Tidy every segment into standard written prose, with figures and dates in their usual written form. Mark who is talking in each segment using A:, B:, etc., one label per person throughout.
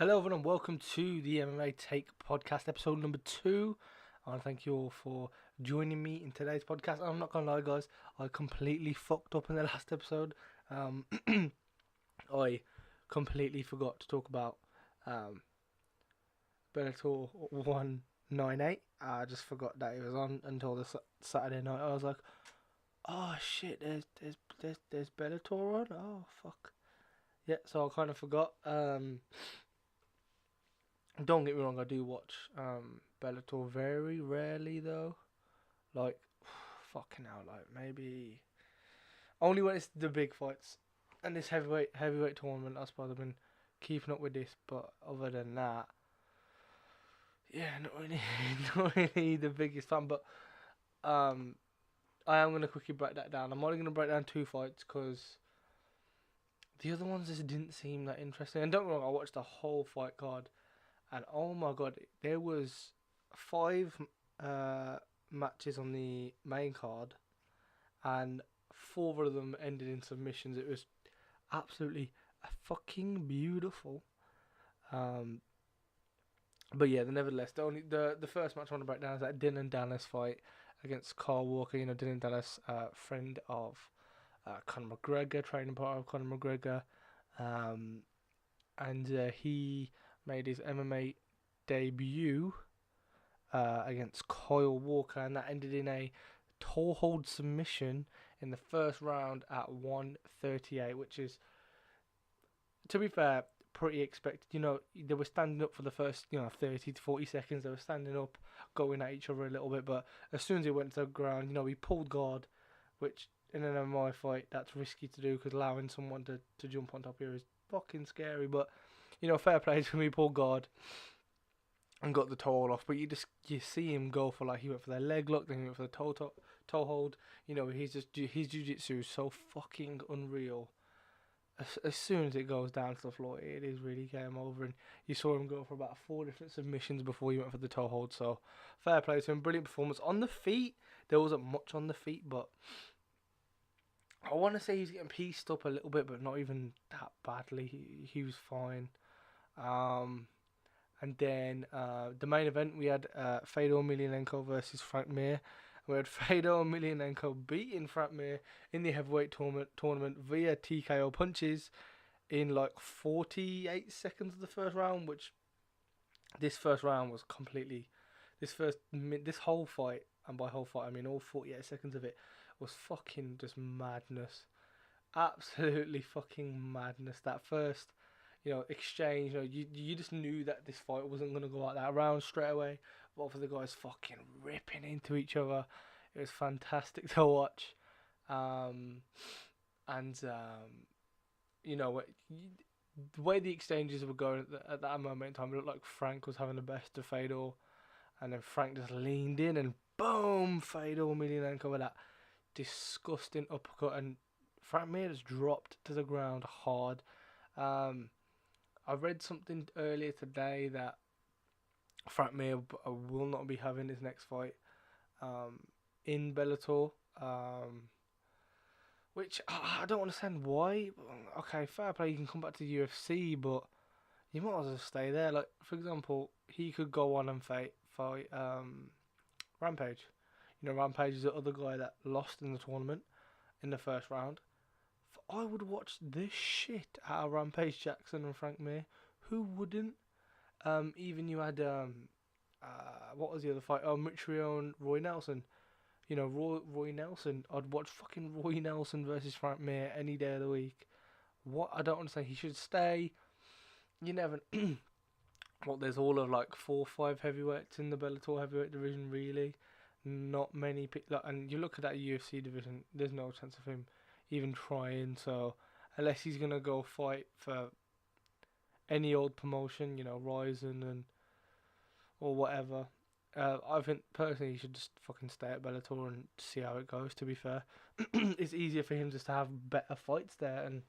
A: Hello, everyone, and welcome to the MMA Take Podcast, episode number 2. I want to thank you all for joining me in today's podcast. I'm not gonna lie, guys, I completely fucked up in the last episode. I completely forgot to talk about um, Bellator 198. I just forgot that it was on until the Saturday night. I was like, oh shit, there's Bellator on. Oh fuck. Yeah, so I kind of forgot. Don't get me wrong, I do watch Bellator very rarely though. Like, fucking hell, like maybe only when it's the big fights and this heavyweight tournament. I suppose I've been keeping up with this, but other than that, yeah, not really, not really the biggest fan. But um, I am gonna quickly break that down. I'm only gonna break down 2 fights because the other ones just didn't seem that interesting. And don't get me wrong, I watched the whole fight card. And oh my god, there was 5 matches on the main card, and 4 of them ended in submissions. It was absolutely fucking beautiful. Um, but yeah, nevertheless, the first match I want to break down is that Dylan Dallas fight against Carl Walker. You know, Dylan Dallas, friend of Conor McGregor, training partner of Conor McGregor, um, and he made his MMA debut against Kyle Walker, and that ended in a toe hold submission in the first round at 138, which is, to be fair, pretty expected. You know, they were standing up for the first, 30 to 40 seconds. They were standing up, going at each other a little bit, but as soon as he went to the ground, he pulled guard, which in an MMA fight, that's risky to do because allowing someone to jump on top here is fucking scary. But, fair play to him, he pulled guard and got the toe off, but you see him go for, like, he went for the leg lock, then he went for the toe hold. His jiu-jitsu is so fucking unreal. As soon as it goes down to the floor, it is really game over, and you saw him go for about 4 different submissions before he went for the toe hold. So fair play to him, brilliant performance on the feet. There wasn't much on the feet, but I want to say he's getting pieced up a little bit, but not even that badly. He was fine. And then the main event, we had Fedor Emelianenko versus Frank Mir. We had Fedor Emelianenko beating Frank Mir in the heavyweight tournament via TKO punches in like 48 seconds of the first round, which this first round was completely... This whole fight, and by whole fight I mean all 48 seconds of it, was fucking just madness. Absolutely fucking madness. That first exchange. You just knew that this fight wasn't going to go out that round straight away. Both of the guys fucking ripping into each other. It was fantastic to watch. The way the exchanges were going at that moment in time, it looked like Frank was having the best of Fedor. And then Frank just leaned in and boom, Fedor Emelianenko with that disgusting uppercut. And Frank Mir just dropped to the ground hard. I read something earlier today that Frank Mir will not be having his next fight in Bellator, which I don't understand why. Okay, fair play, you can come back to UFC, but you might as well stay there. Like, for example, he could go on and fight Rampage. Rampage is the other guy that lost in the tournament in the first round. I would watch this shit out of Rampage Jackson and Frank Mir. Who wouldn't? Even you had what was the other fight? Oh, Mitrione and Roy Nelson. Roy Nelson. I'd watch fucking Roy Nelson versus Frank Mir any day of the week. What? I don't understand. He should stay. You never. Well, there's all of like 4 or 5 heavyweights in the Bellator heavyweight division. Really, not many people. And you look at that UFC division. There's no chance of him even trying. So unless he's gonna go fight for any old promotion, Ryzen and or whatever, I think personally he should just fucking stay at Bellator and see how it goes. To be fair, it's easier for him just to have better fights there, and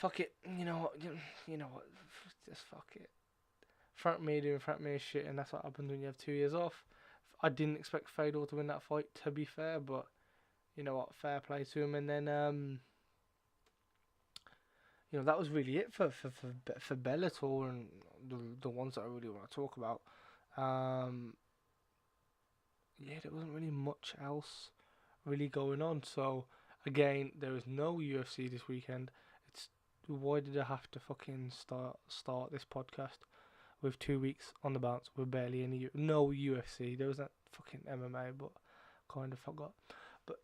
A: fuck it. You know what? Just fuck it. Frank Mir doing Frank Mir shit, and that's what happens when you have 2 years off. I didn't expect Fedor to win that fight, to be fair, but you know what? Fair play to him. And then that was really it for Bellator and the ones that I really want to talk about. Um, yeah, there wasn't really much else really going on. So again, there is no UFC this weekend. It's Why did I have to fucking start this podcast with 2 weeks on the bounce with barely any no UFC? There was that fucking MMA, but kind of forgot. But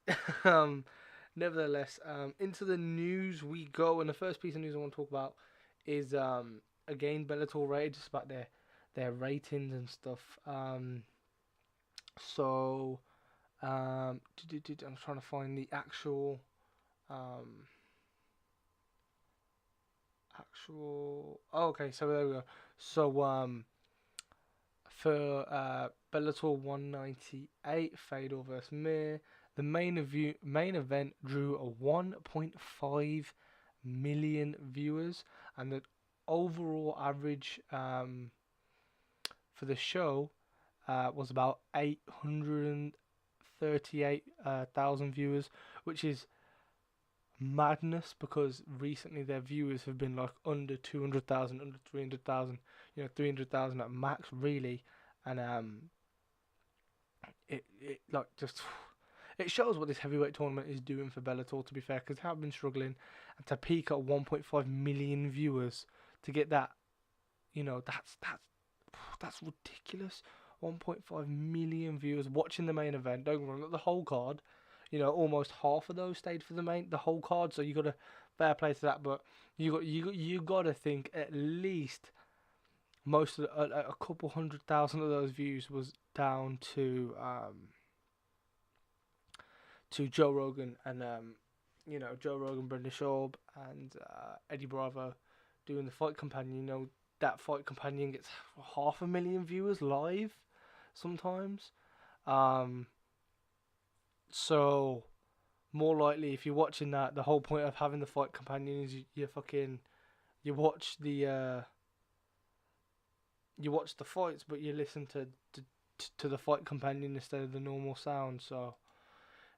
A: nevertheless, into the news we go, and the first piece of news I want to talk about is again Bellator rated, just about their ratings and stuff. So I'm trying to find the um oh, okay, so there we go. So for Bellator 198 Fedor vs Mir, the main event drew a 1.5 million viewers, and the overall average for the show was about 838,000 viewers, which is madness because recently their viewers have been like under 200,000, under 300,000, 300,000 at max, really. And it like just it shows what this heavyweight tournament is doing for Bellator, to be fair, because they have been struggling, and to peak at 1.5 million viewers, to get that, that's ridiculous. 1.5 million viewers watching the main event. Don't get me wrong, not the whole card. Almost half of those stayed for the whole card. So you got to fair play to that. But you got to think at least most of a couple 100,000 of those views was down to Joe Rogan and Joe Rogan, Brendan Schaub, and Eddie Bravo doing the fight companion. That fight companion gets 500,000 viewers live sometimes. So more likely, if you're watching that, the whole point of having the fight companion is you watch the fights, but you listen to the fight companion instead of the normal sound. So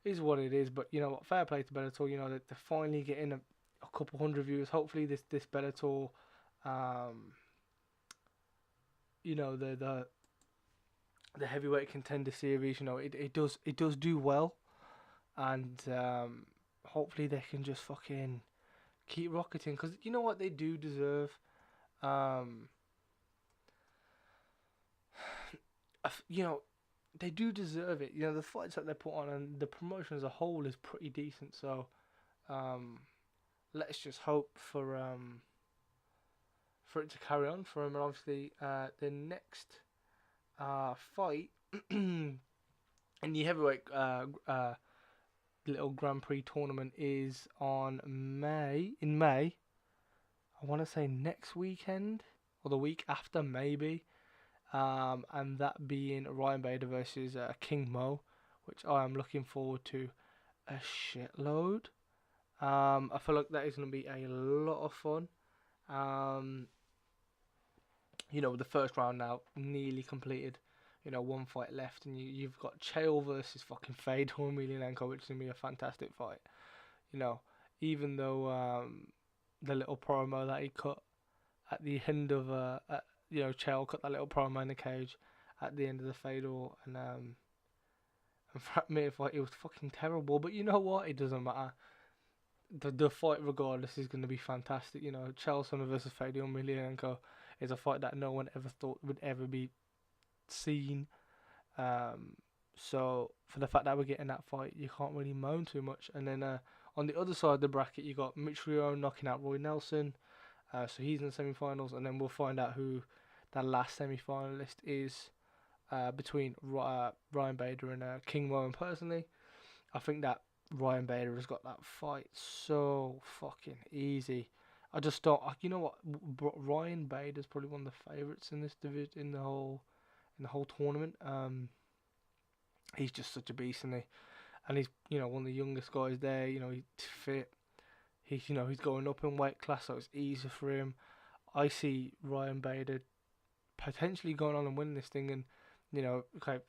A: it is what it is. But you know what? Fair play to Bellator. That they're finally getting a couple hundred viewers. Hopefully this Bellator, the heavyweight contender series, it does do well, and hopefully they can just fucking keep rocketing, because you know what, they do deserve they do deserve it. The fights that they put on and the promotion as a whole is pretty decent. So let's just hope for it to carry on for him. And obviously the next fight in the heavyweight little Grand Prix tournament is in May. I want to say next weekend or the week after, maybe. And that being Ryan Bader versus King Mo, which I am looking forward to a shitload. I feel like that is going to be a lot of fun. With the first round now nearly completed, one fight left, and you've got Chael versus fucking Fedor Emelianenko, which is going to be a fantastic fight. Even though the little promo that he cut at the end of Chael cut that little promo in the cage at the end of the Fedor and Mir fight, it was fucking terrible. But you know what? It doesn't matter. The fight, regardless, is going to be fantastic. Chael Sonnen versus Fedor Emelianenko is a fight that no one ever thought would ever be seen. So for the fact that we're getting that fight, you can't really moan too much. And then on the other side of the bracket, you got Mitch Rio knocking out Roy Nelson. So he's in the semi-finals, and then we'll find out who that last semi-finalist is between Ryan Bader and King Mo. And personally, I think that Ryan Bader has got that fight so fucking easy. I just don't. You know what? Ryan Bader's probably one of the favourites in this division, in the whole tournament. He's just such a beast, isn't he? And he's one of the youngest guys there. He's fit. He's going up in weight class, so it's easy for him. I see Ryan Bader potentially going on and winning this thing, and okay,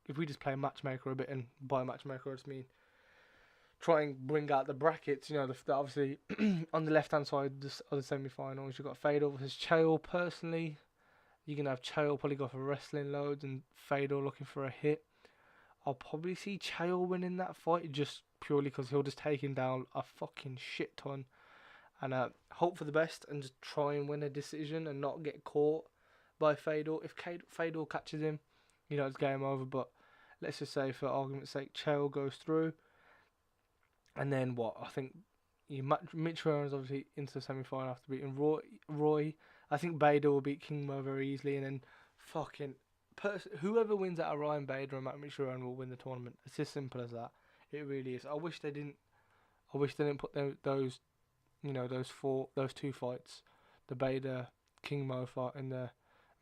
A: if we just play matchmaker a bit, and by matchmaker I just mean try and bring out the brackets. Obviously on the left-hand side of the semi-finals, you've got Fedor versus Chael. Personally, you're going to have Chael probably go for wrestling loads and Fedor looking for a hit. I'll probably see Chael winning that fight just purely because he'll just take him down a fucking shit ton. And hope for the best and just try and win a decision and not get caught by Fedor. If Fedor catches him, it's game over. But let's just say, for argument's sake, Chael goes through. And then what? I think Mitch Rowan's obviously into the semi-final after beating Roy. I think Bader will beat King Mo very easily. And then whoever wins out of Ryan Bader and Mitch Rowan will win the tournament. It's as simple as that. It really is. I wish they didn't put those two fights, the Bader King Mo fight and the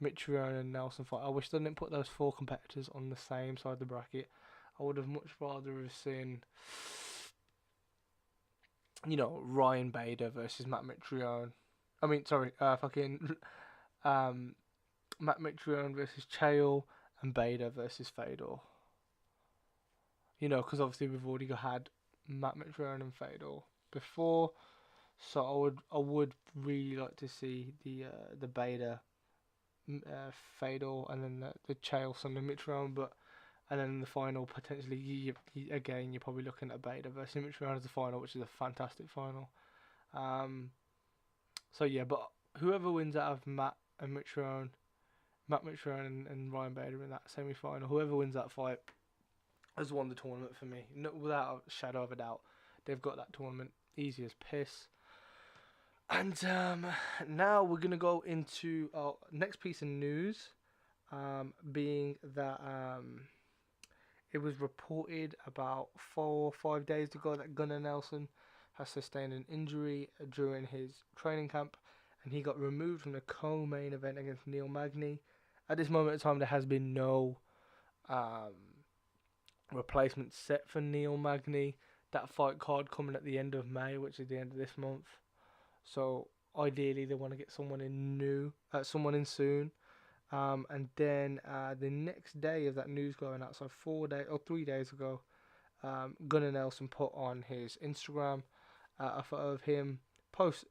A: Mitch Rowan and Nelson fight. I wish they didn't put those 4 competitors on the same side of the bracket. I would have much rather have seen, Ryan Bader versus Matt Mitrione. Matt Mitrione versus Chael and Bader versus Fedor. Because obviously we've already had Matt Mitrione and Fedor before, so I would really like to see the Bader Fedor and then the Chael and the Mitrione, and then in the final potentially you're probably looking at Bader versus Mitrione as the final, which is a fantastic final. But whoever wins out of Matt Mitrione and Ryan Bader in that semi-final, whoever wins that fight has won the tournament for me, without a shadow of a doubt. They've got that tournament easy as piss. And now we're going to go into our next piece of news, being that it was reported about 4 or 5 days ago that Gunnar Nelson has sustained an injury during his training camp, and he got removed from the co-main event against Neil Magny. At this moment in time, there has been no replacement set for Neil Magny. That fight card coming at the end of May, which is the end of this month. So ideally, they want to get someone in soon. And then the next day of that news going out, so 3 days ago, Gunnar Nelson put on his Instagram a photo of him post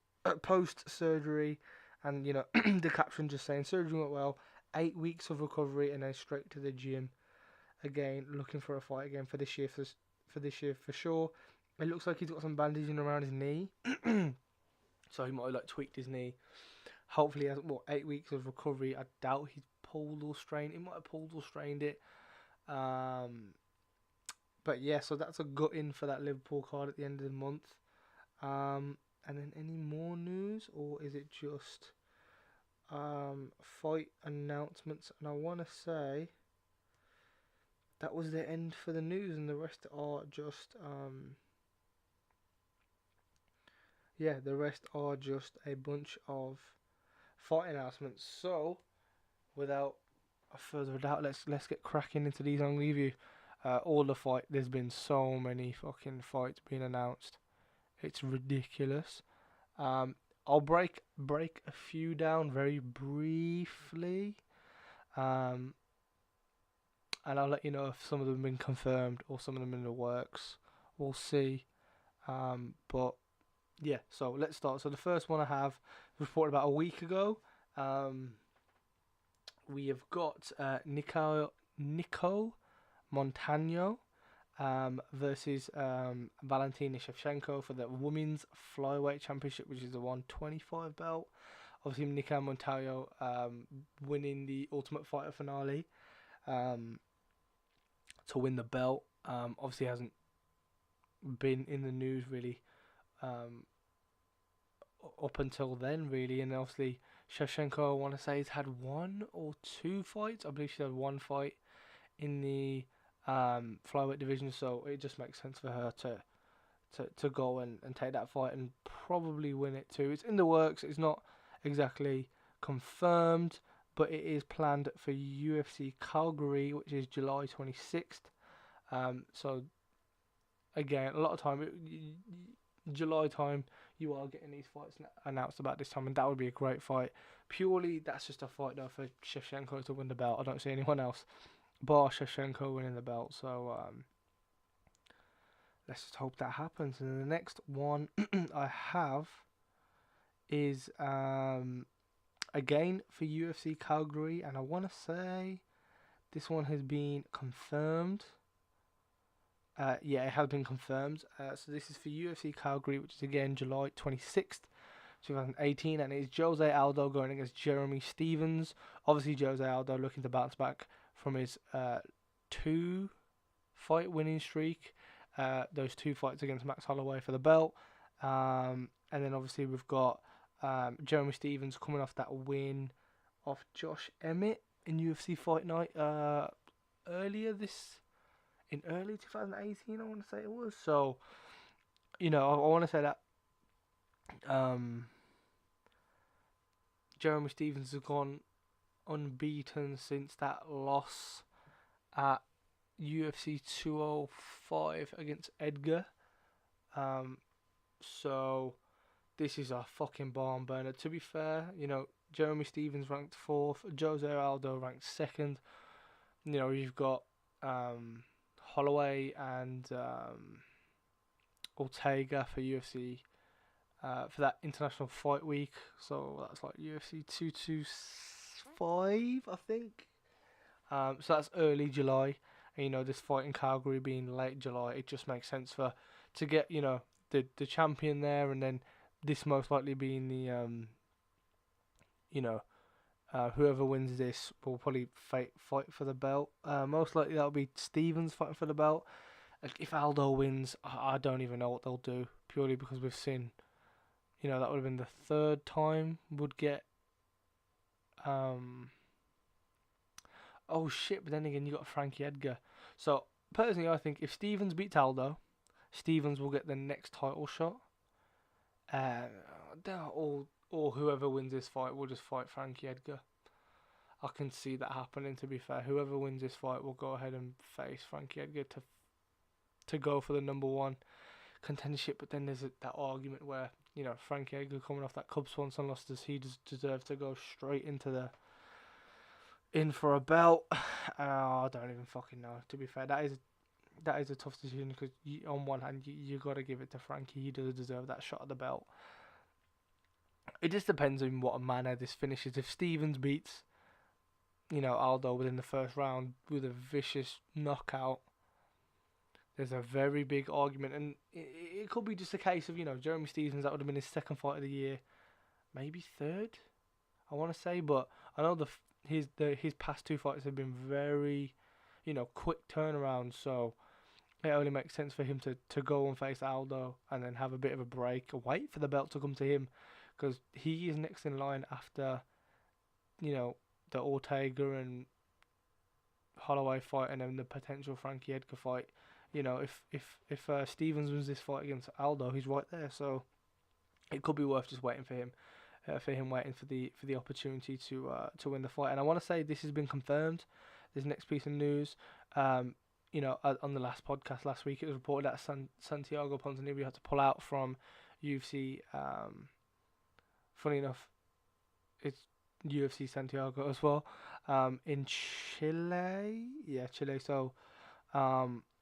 A: surgery, and the caption just saying surgery went well, 8 weeks of recovery, and then straight to the gym again, looking for a fight again for this year for sure. It looks like he's got some bandaging around his knee. So he might have tweaked his knee. Hopefully he has 8 weeks of recovery. I doubt he's pulled or strained. He might have pulled or strained it. But yeah, so that's a gut-in for that Liverpool card at the end of the month. And then any more news, or is it just fight announcements? And I want to say that was the end for the news, and the rest are just a bunch of fight announcements. So without a further doubt, let's get cracking into these. I'm gonna give you all the fight. There's been so many fucking fights being announced. It's ridiculous. I'll break a few down very briefly. And I'll let you know if some of them have been confirmed or some of them in the works. We'll see. But yeah, so let's start. So the first one I have reported about a week ago. We have got Nico Montano versus Valentina Shevchenko for the Women's Flyweight Championship, which is the 125 belt. Obviously, Nico Montano winning the Ultimate Fighter finale to win the belt. Obviously, hasn't been in the news really up until then, really. And obviously, Shevchenko, I want to say, has had 1 or 2 fights. I believe she had 1 fight in the flyweight division, so it just makes sense for her to go and take that fight and probably win it too. It's in the works. It's not exactly confirmed, but it is planned for UFC Calgary, which is July 26th. So again, a lot of time, July time, you are getting these fights announced about this time, and that would be a great fight. Purely, that's just a fight though for Shevchenko to win the belt. I don't see anyone else bar Shevchenko winning the belt. So let's just hope that happens. And the next one I have is again for UFC Calgary, and I want to say this one has been confirmed. Yeah, it has been confirmed. So this is for UFC Calgary, which is again July 26th, 2018, and it's Jose Aldo going against Jeremy Stephens. Obviously, Jose Aldo looking to bounce back from his 2-fight winning streak. Those 2 fights against Max Holloway for the belt. And then obviously we've got Jeremy Stephens coming off that win off Josh Emmett in UFC Fight Night early 2018, I want to say it was. So, I want to say that Jeremy Stephens has gone unbeaten since that loss at UFC 205 against Edgar. So this is a fucking barn burner. To be fair, Jeremy Stephens ranked 4th, Jose Aldo ranked 2nd. You've got Holloway and Ortega for UFC for that International Fight Week. So that's like UFC 225, I think. So that's early July. And, this fight in Calgary being late July, it just makes sense to get the champion there, and then this most likely being the whoever wins this will probably fight for the belt. Most likely that'll be Stephens fighting for the belt. If Aldo wins, I don't even know what they'll do, purely because we've seen, that would have been the 3rd time would get. Oh shit! But then again, you got Frankie Edgar. So personally, I think if Stephens beats Aldo, Stephens will get the next title shot. Or whoever wins this fight will just fight Frankie Edgar. I can see that happening, to be fair. Whoever wins this fight will go ahead and face Frankie Edgar to go for the number 1 contendership. But then there's that argument where, Frankie Edgar coming off that Cub Swanson loss, does he deserve to go straight in for a belt? I don't even fucking know. To be fair, that is a tough decision, because on one hand you got to give it to Frankie. He does deserve that shot at the belt. It just depends on what manner this finishes. If Stephens beats, Aldo within the first round with a vicious knockout, there's a very big argument, and it could be just a case of Jeremy Stephens, that would have been his 2nd fight of the year, maybe 3rd, I want to say, but I know his past 2 fights have been very, quick turnaround, so it only makes sense for him to go and face Aldo and then have a bit of a break, wait for the belt to come to him, because he is next in line after, the Ortega and Holloway fight, and then the potential Frankie Edgar fight. If Stephens wins this fight against Aldo, he's right there. So it could be worth just waiting for him, waiting for the opportunity to win the fight. And I want to say this has been confirmed. This next piece of news, on the last podcast last week, it was reported that Santiago Ponzinibbio had to pull out from UFC. Funny enough, it's UFC Santiago as well, in Chile. Yeah, Chile. So,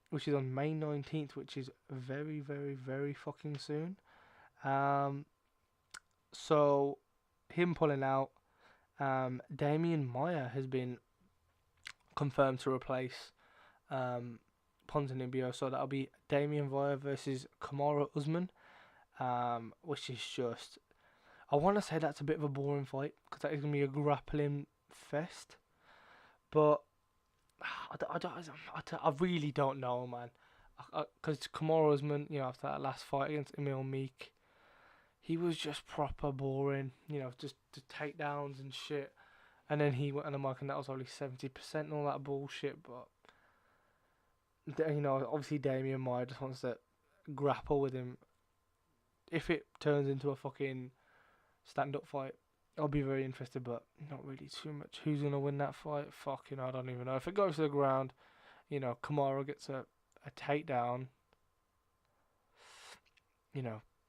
A: which is on May 19th, which is very, very, very fucking soon. So, him pulling out, Damian Maia has been confirmed to replace Ponzinibbio. So that'll be Damian Maia versus Kamaru Usman, which is just, I want to say that's a bit of a boring fight, because that is going to be a grappling fest. But I really don't know, man. Because Kamaru Usman, after that last fight against Emil Meek, he was just proper boring. Just the takedowns and shit. And then he went on the mic and that was only 70% and all that bullshit. But, obviously Damian Maia just wants to grapple with him. If it turns into a fucking stand-up fight, I'll be very interested, but not really too much. Who's going to win that fight? Fucking, I don't even know. If it goes to the ground, Kamaru gets a takedown.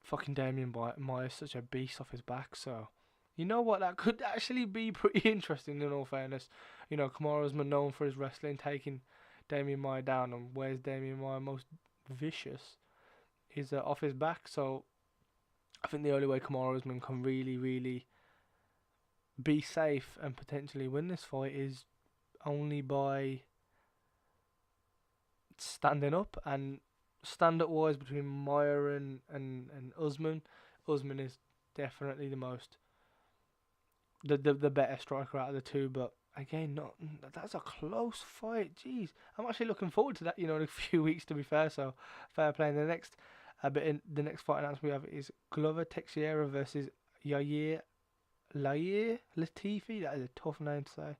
A: Fucking Damian Maia is such a beast off his back, so you know what, that could actually be pretty interesting, in all fairness. Kamaru's been known for his wrestling, taking Damian Maia down, and where's Damian Maia most vicious? is off his back. So I think the only way Kamaru Usman can really, really be safe and potentially win this fight is only by standing up. And stand-up wise between Maia and Usman, Usman is definitely the better striker out of the two. But again, that's a close fight. Jeez, I'm actually looking forward to that. In a few weeks, to be fair. So fair play. And the next fight announcement we have is Glover Teixeira versus Yair Latifi. That is a tough name to say.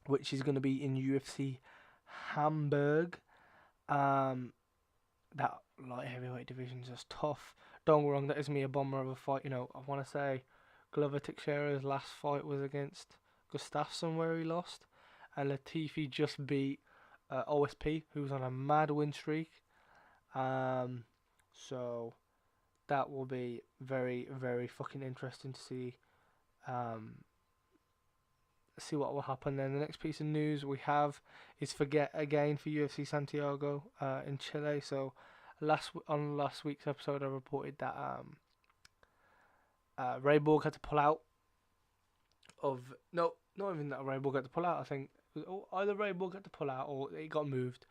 A: Which is going to be in UFC Hamburg. That light heavyweight division is just tough. Don't get me wrong, that is me a bomber of a fight. I want to say Glover Teixeira's last fight was against Gustafsson, where he lost, and Latifi just beat OSP, who was on a mad win streak. So that will be very, very fucking interesting to see. See what will happen. Then the next piece of news we have is Forget again for UFC Santiago in Chile. So on last week's episode, I reported that Ray Borg had to pull out of not even that Ray Borg had to pull out. I think either Ray Borg had to pull out or it got moved.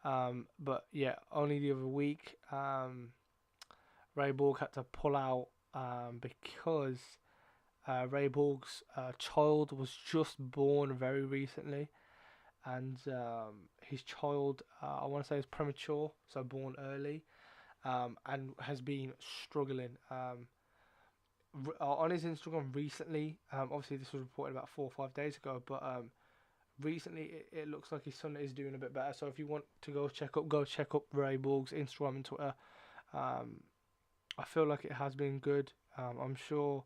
A: But yeah, only the other week Ray Borg had to pull out because Ray Borg's child was just born very recently, and his child, I want to say, is premature, so born early, and has been struggling. On his Instagram recently, obviously this was reported about 4 or 5 days ago, but recently it looks like his son is doing a bit better. So if you want to go check up Ray Borg's Instagram and Twitter. I feel like it has been good. I'm sure.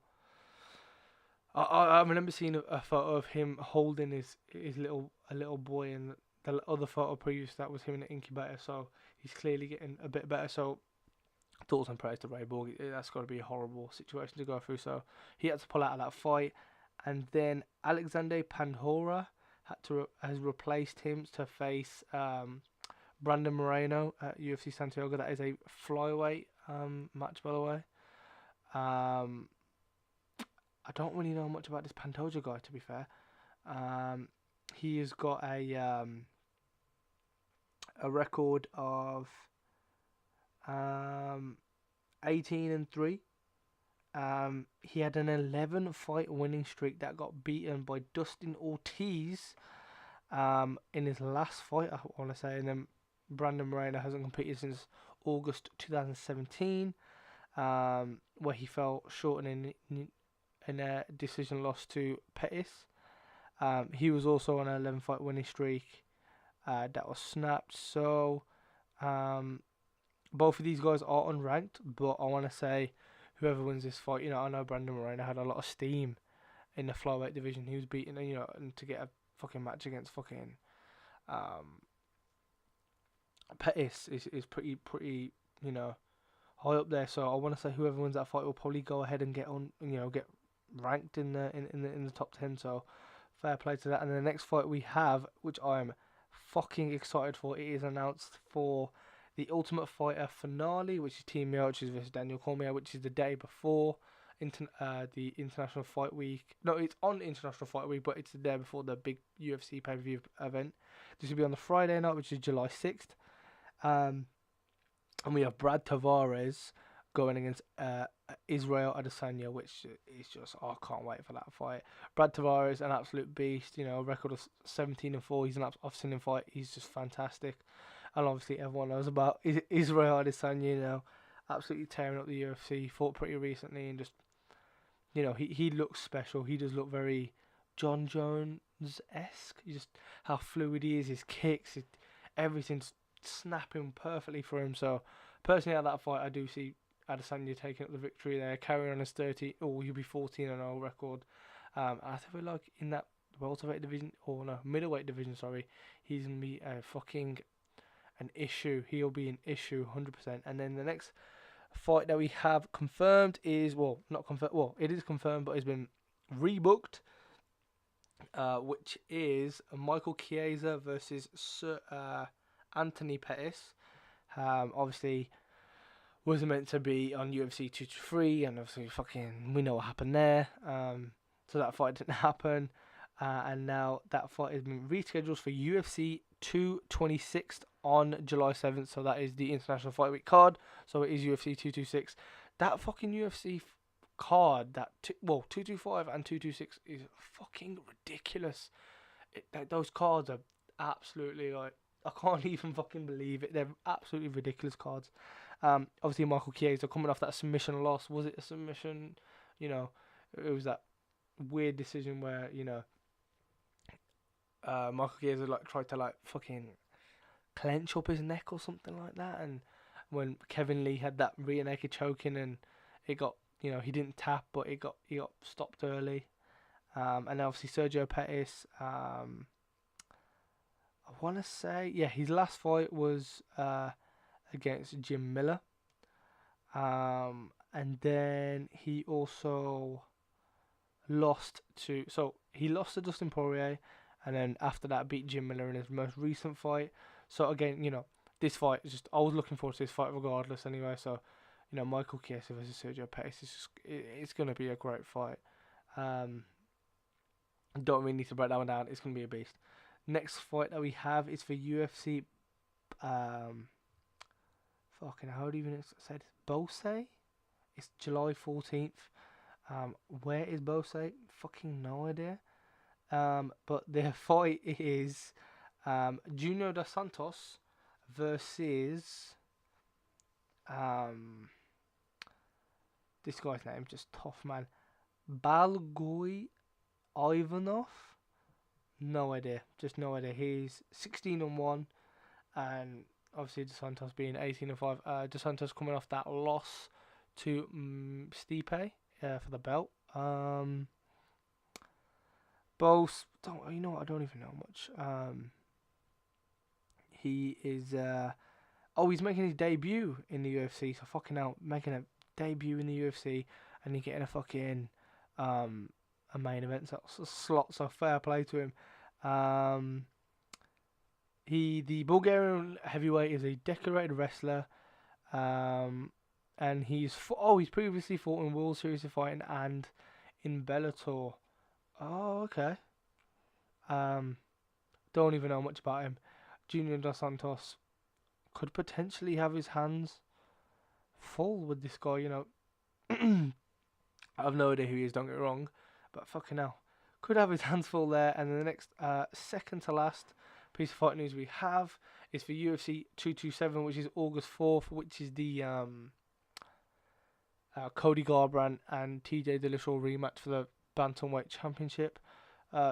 A: I remember seeing a photo of him holding his little boy, and the other photo previous to that was him in an incubator. So he's clearly getting a bit better. So thoughts and prayers to Ray Borg. That's got to be a horrible situation to go through. So he had to pull out of that fight, and then Alexander Pandora has replaced him to face Brandon Moreno at UFC Santiago. That is a flyweight match, by the way. I don't really know much about this Pantoja guy, to be fair. He has got a record of 18-3. He had an 11-fight winning streak that got beaten by Dustin Ortiz in his last fight, I want to say. And then Brandon Moreno hasn't competed since August 2017, where he fell short in a decision loss to Pettis. He was also on an 11-fight winning streak that was snapped. So both of these guys are unranked, but I want to say whoever wins this fight, I know Brandon Moreno had a lot of steam in the flyweight division. He was beaten, and to get a fucking match against fucking Pettis is pretty high up there. So I want to say whoever wins that fight will probably go ahead and get on, get ranked in the top 10. So fair play to that. And the next fight we have, which I'm fucking excited for, it is announced for the Ultimate Fighter finale, which is Team Miocic versus Daniel Cormier, which is the day before the International Fight Week. No, it's on International Fight Week, but it's the day before the big UFC pay-per-view event. This will be on the Friday night, which is July 6th. And we have Brad Tavares going against Israel Adesanya, which is just, I can't wait for that fight. Brad Tavares, an absolute beast, a record of 17-4. He's an off-season fight. He's just fantastic. And obviously everyone knows about Israel Adesanya, absolutely tearing up the UFC. He fought pretty recently and just, he looks special. He does look very John Jones-esque. Just how fluid he is, his kicks, everything's snapping perfectly for him. So personally, at that fight, I do see Adesanya taking up the victory there, carrying on his he'll be 14-0 record. I feel like in that welterweight division, middleweight division, he's gonna be an issue. He'll be an issue 100%. And then the next fight that we have confirmed is, not confirmed. Well, it is confirmed, but it's been rebooked. Which is Michael Chiesa versus Anthony Pettis. Obviously, was meant to be on UFC 223, and obviously, we know what happened there. So that fight didn't happen, and now that fight has been rescheduled for UFC 226 on July 7th. So that is the International Fight Week card. So it is UFC 226. That fucking UFC card, 225 and 226 is fucking ridiculous. Those cards are absolutely I can't even fucking believe it. They're absolutely ridiculous cards. Obviously Michael Chiesa coming off that submission loss. Was it a submission? It was that weird decision where Michael Chiesa tried to fucking clench up his neck or something like that, and when Kevin Lee had that rear naked choking, and it got he didn't tap, but he got stopped early. And obviously Sergio Pettis, I want to say, his last fight was against Jim Miller. And then he also lost to Dustin Poirier, and then after that beat Jim Miller in his most recent fight. So again, this fight is just, I was looking forward to this fight regardless anyway. So, Michael Chiesa versus Sergio Pettis it's going to be a great fight. Don't really need to break that one down. It's going to be a beast. Next fight that we have is for UFC. How do you even say this? Bose? It's July 14th. Where is Bose? Fucking no idea. But their fight is Junior Dos Santos versus this guy's name just tough, man. Balgoy Ivanov? No idea. Just no idea. He's 16-1, and obviously Dos Santos being 18-5. Dos Santos coming off that loss to Stipe for the belt. Bose, I don't even know much. He is he's making his debut in the UFC. So fucking hell, making a debut in the UFC, and he's getting a fucking a main event slot. So fair play to him. The Bulgarian heavyweight is a decorated wrestler. And he's previously fought in World Series of Fighting and in Bellator. Oh, okay. Don't even know much about him. Junior Dos Santos could potentially have his hands full with this guy, I have no idea who he is, don't get me wrong, but fucking hell. Could have his hands full there. And then the next, second to last piece of fight news we have is for UFC 227, which is August 4th, which is the Cody Garbrandt and TJ Dillashaw rematch for the Bantamweight Championship.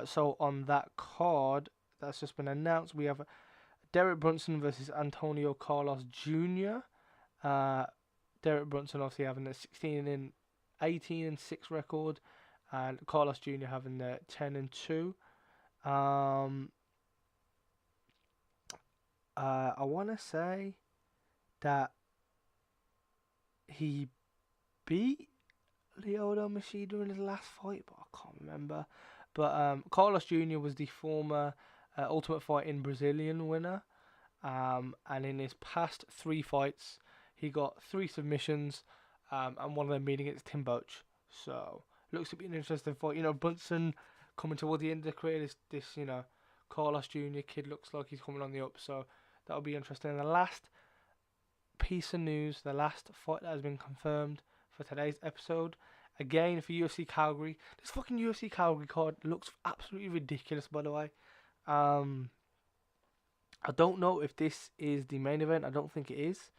A: So on that card that's just been announced, we have Derek Brunson versus Antonio Carlos Jr. Derek Brunson obviously having a 18-6 record, and Carlos Jr. having a 10-2. I want to say that he beat Lyoto Machida in his last fight, but I can't remember. But Carlos Jr. was the former Ultimate Fighting Brazilian winner, and in his past 3 fights, he got 3 submissions, and one of them being against Tim Boetsch. So looks to be an interesting fight. Brunson coming toward the end of the career. This Carlos Jr. kid looks like he's coming on the up. So that'll be interesting. And the last piece of news, the last fight that has been confirmed for today's episode, again for UFC Calgary. This fucking UFC Calgary card looks absolutely ridiculous, by the way. I don't know if this is the main event. I don't think it is.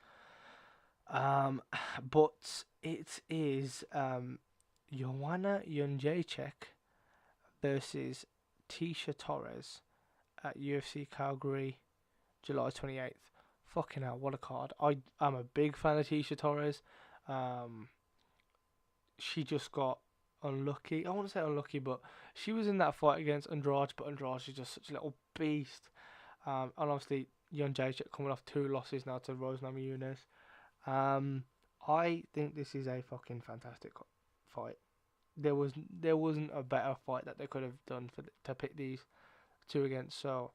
A: But it is Joanna Jędrzejczyk versus Tisha Torres at UFC Calgary, July 28th. Fucking hell, what a card. I'm a big fan of Tisha Torres. She just got unlucky. I want to say unlucky, but she was in that fight against Andrade, but Andrade is just such a little beast. And obviously, Jędrzejczyk coming off 2 losses now to Rose Namajunas. I think this is a fucking fantastic fight. There wasn't a better fight that they could have done to pick these 2 against. So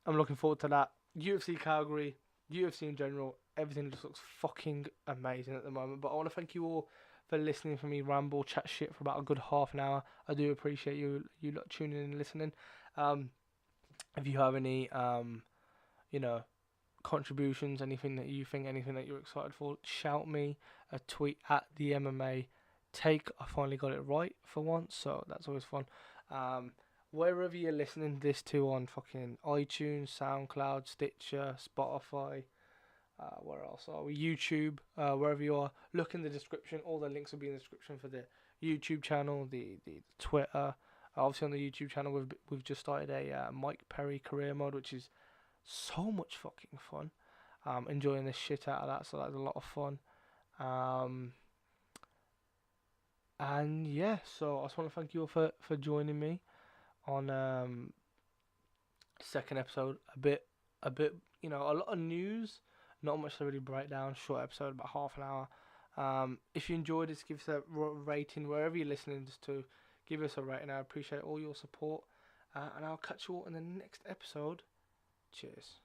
A: I'm looking forward to that. UFC Calgary. UFC in general, everything just looks fucking amazing at the moment. But I want to thank you all for listening for me ramble, chat shit for about a good half an hour. I do appreciate you lot tuning in and listening. If you have any you know, contributions, anything that you think, anything that you're excited for, shout me a tweet at the MMA Take. I finally got it right for once, so that's always fun. Wherever you're listening this to, on fucking iTunes, SoundCloud, Stitcher, Spotify, where else are we? YouTube, wherever you are, look in the description. All the links will be in the description for the YouTube channel, the Twitter. Obviously on the YouTube channel, we've just started a Mike Perry career mode, which is so much fucking fun. Enjoying the shit out of that, so that's a lot of fun. And yeah, so I just want to thank you all for joining me on second episode. A bit, a lot of news, not much to really break down. Short episode, about half an hour. If you enjoyed this, give us a rating wherever you're listening to. Give us a rating. I appreciate all your support, and I'll catch you all in the next episode. Cheers.